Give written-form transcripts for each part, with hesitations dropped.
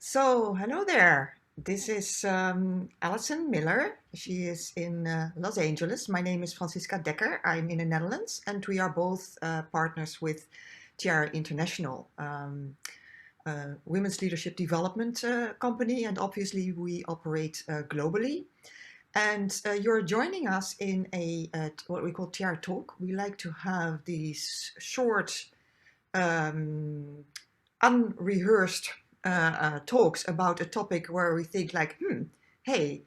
Hello there. This is Alison Miller. She is in Los Angeles. My name is Franciska Dekker. I'm in the Netherlands, and we are both partners with Tiara International, women's leadership development company, and obviously we operate globally. And you're joining us in what we call Tiara Talk. We like to have these short unrehearsed talks about a topic where we think like, hey,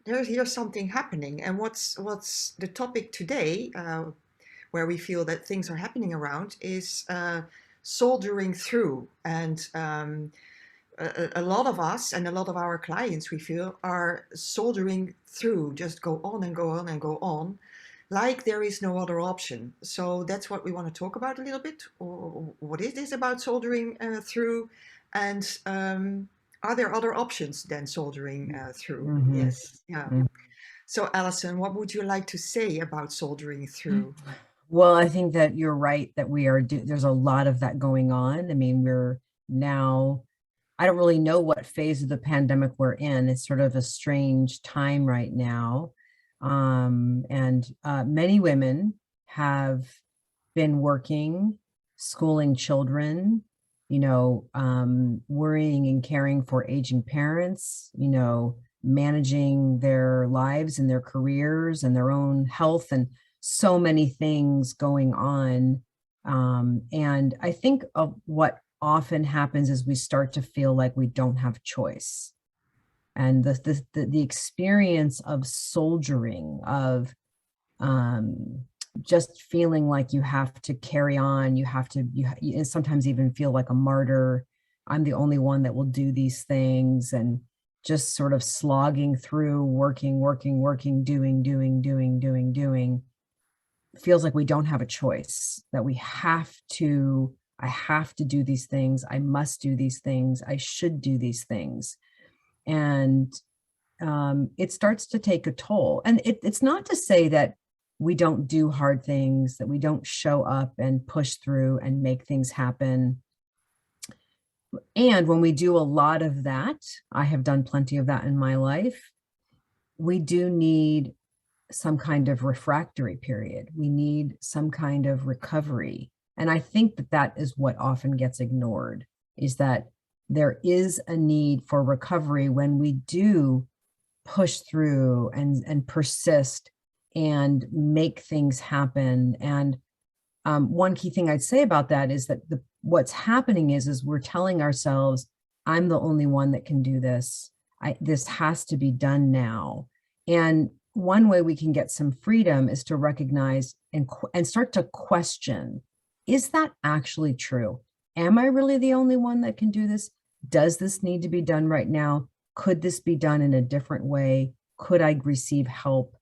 here's something happening, and what's the topic today, where we feel that things are happening around is soldiering through, and a lot of us and a lot of our clients we feel are soldiering through, just go on and go on and go on like there is no other option. So that's what we want to talk about a little bit. Or what is this about soldering through? And are there other options than soldering through? Mhm. Yes. Yeah. Mhm. So, Alison, what would you like to say about soldering through? Well, I think that you're right that there's a lot of that going on. I mean, we're now, I don't really know what phase of the pandemic we're in. It's sort of a strange time right now. And many women have been working, schooling children, worrying and caring for aging parents, managing their lives and their careers and their own health and so many things going on. And I think of what often happens is we start to feel like we don't have choice. And the experience of soldiering, of just feeling like you have to carry on, you sometimes even feel like a martyr. I'm the only one that will do these things, and just sort of slogging through, working, doing, feels like we don't have a choice, that I have to do these things. I must do these things. I should do these things. And it starts to take a toll. And it's not to say that we don't do hard things, that we don't show up and push through and make things happen. And when we do a lot of that, I have done plenty of that in my life, we do need some kind of refractory period. We need some kind of recovery. And I think that that is what often gets ignored, is that there is a need for recovery when we do push through and persist and make things happen. And one key thing I'd say about that is that what's happening is we're telling ourselves, I'm the only one that can do this. This has to be done now. And one way we can get some freedom is to recognize and start to question, is that actually true? Am I really the only one that can do this? Does this need to be done right now? Could this be done in a different way? Could I receive help?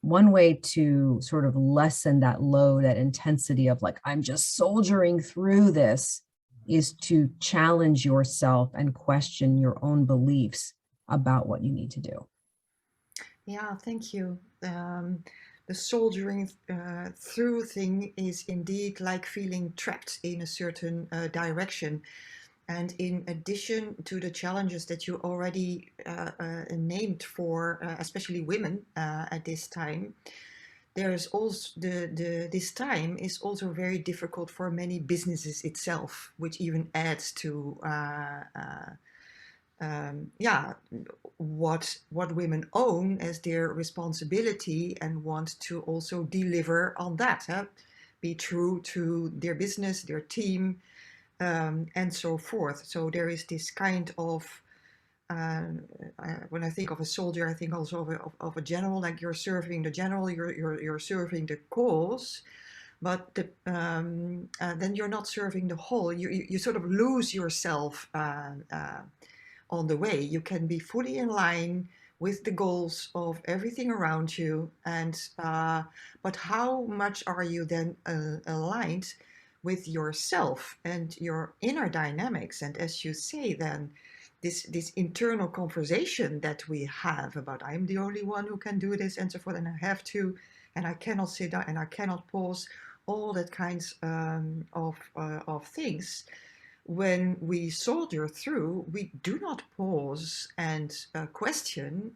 One way to sort of lessen that load, that intensity of like, I'm just soldiering through this, is to challenge yourself and question your own beliefs about what you need to do. Yeah, thank you. The soldiering through thing is indeed like feeling trapped in a certain direction. And in addition to the challenges that you already named for, especially women at this time, there is also this time is also very difficult for many businesses itself, which even adds to yeah, what women own as their responsibility and want to also deliver on that, huh? Be true to their business, their team, and so forth. So there is this kind of when I think of a soldier, I think also of a general. Like you're serving the general, you're serving the cause, but then you're not serving the whole. You sort of lose yourself on the way. You can be fully in line with the goals of everything around you, and but how much are you then aligned with yourself and your inner dynamics? And as you say, then this internal conversation that we have about I'm the only one who can do this and so forth, and I have to, and I cannot sit down, and I cannot pause, all that kinds of things. when we soldier through, we do not pause and question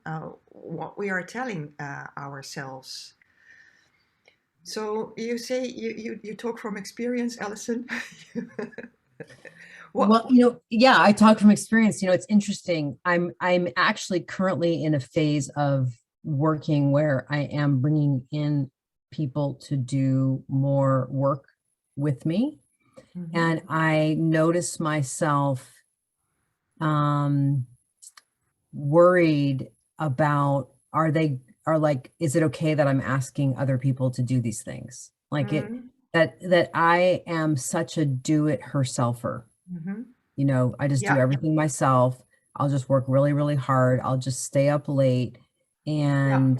what we are telling ourselves. So you say you talk from experience, Alison. What? Well, yeah, I talk from experience. It's interesting. I'm actually currently in a phase of working where I am bringing in people to do more work with me. Mhm, And I notice myself um worried about, are like, is it okay that I'm asking other people to do these things? Like it mhm, that I am such a do it herselfer. mhm. I just do Yeah, everything myself. I'll just work really, really hard. I'll just stay up late. yeah, And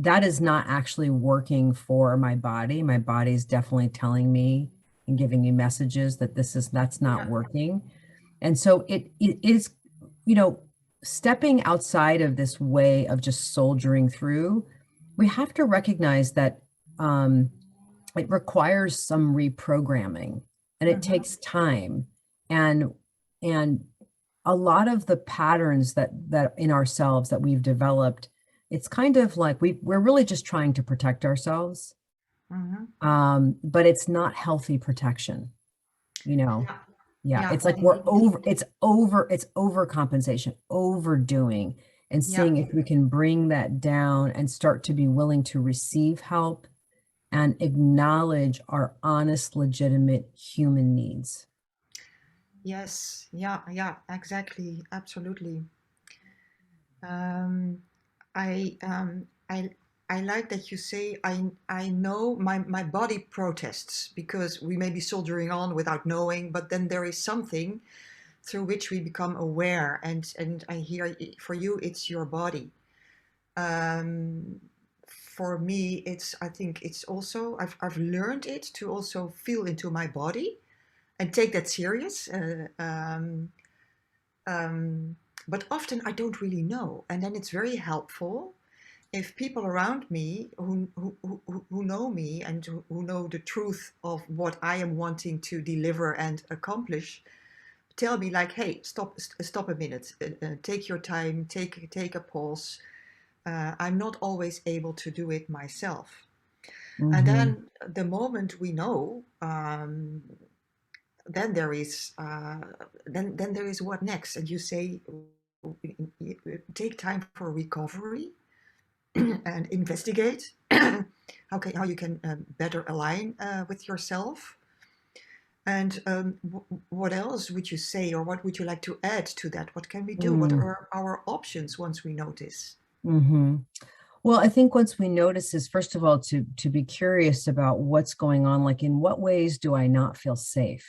that is not actually working for my body. My body's definitely telling me and giving me messages that that's not yeah. working. And so it is, you know, stepping outside of this way of just soldiering through, we have to recognize that um, it requires some reprogramming and it Mhm, takes time. And and a lot of the patterns that in ourselves that we've developed, it's kind of like we're really just trying to protect ourselves. mhm. But it's not healthy protection, you know. Yeah, Yeah, yeah, it's like indeed. it's overcompensation, overdoing, and Yeah. seeing if we can bring that down and start to be willing to receive help and acknowledge our honest, legitimate human needs. Yes. Yeah. Yeah. Exactly. Absolutely. Um, I um, I I like that you say I know my body protests because we may be soldiering on without knowing, but then there is something through which we become aware, and I hear for you it's your body. Um, for me, it's I think it's also I've learned it to also feel into my body and take that serious. Um, but often I don't really know, and then it's very helpful if people around me who know me and who know the truth of what I am wanting to deliver and accomplish tell me like, hey, stop a minute, take your time, take a pause. I'm not always able to do it myself. And Hmm. then the moment we know, then there is then there is what next, and you say take time for recovery and investigate how you can better align with yourself. And what else would you say, or what would you like to add to that? What can we do? What are our options once we notice? Mm-hmm. Well, I think once we notice is, first of all, to be curious about what's going on. Like, in what ways do I not feel safe?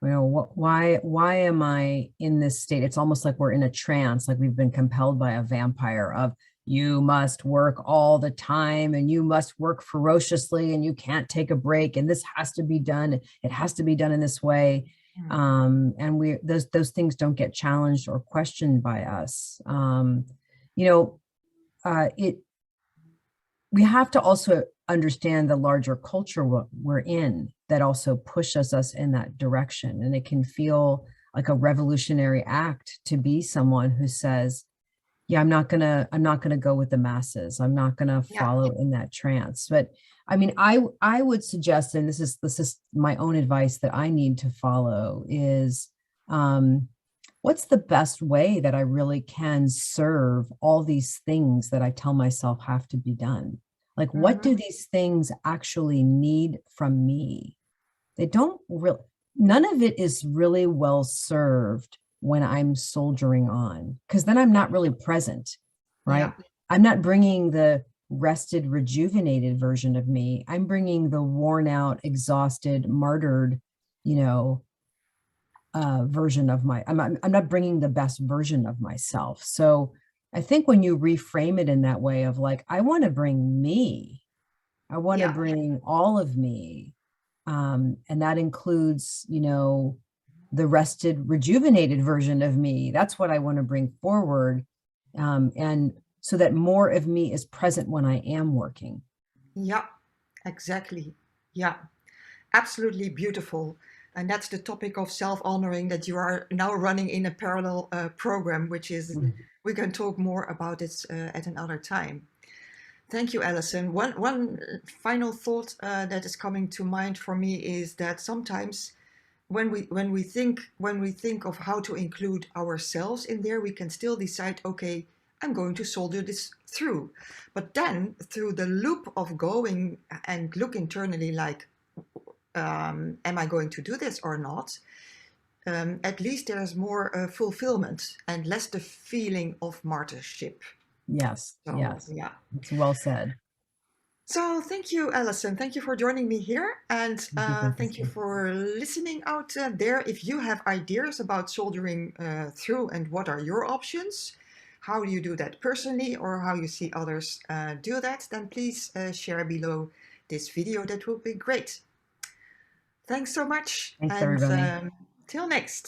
Why am I in this state? It's almost like we're in a trance, like we've been compelled by a vampire of, you must work all the time and you must work ferociously and you can't take a break and this has to be done. It has to be done in this way. Hmm. And those things don't get challenged or questioned by us. You know, it we have to also understand the larger culture we're in that also pushes us in that direction. And it can feel like a revolutionary act to be someone who says, yeah, I'm not gonna go with the masses. I'm not gonna Yeah. follow in that trance. But I mean, I would suggest, and this is my own advice that I need to follow is, um, what's the best way that I really can serve all these things that I tell myself have to be done? Like, what Hmm. do these things actually need from me? They don't really, none of it is really well served when I'm soldiering on, because then I'm Yeah. not really present, Yeah. right? I'm not bringing the rested, rejuvenated version of me. I'm bringing the worn out, exhausted, martyred, you know, version of I'm not bringing the best version of myself. So I think when you reframe it in that way of like, I want to bring me, I want to Yeah. bring all of me. And that includes, the rested, rejuvenated version of me. That's what I want to bring forward. And so that more of me is present when I am working. Yeah. Exactly. Yeah. Absolutely beautiful. And that's the topic of self-honoring that you are now running in a parallel program, which is, Mhm. we can talk more about it at another time. Thank you, Alison. One final thought that is coming to mind for me is that sometimes when we think of how to include ourselves in there, we can still decide, okay, I'm going to soldier this through. But then through the loop of going and look internally, like, am I going to do this or not? At least there's more fulfillment and less the feeling of martyrship. Yes, So yes. yeah. It's well said. So thank you, Alison. Thank you for joining me here, and Thank you, thank you Franciska. for listening out there. If you have ideas about soldering through and what are your options, how do you do that personally, or how you see others do that, then please share below this video. That will be great. Thanks so much, Thanks, and everybody. till next.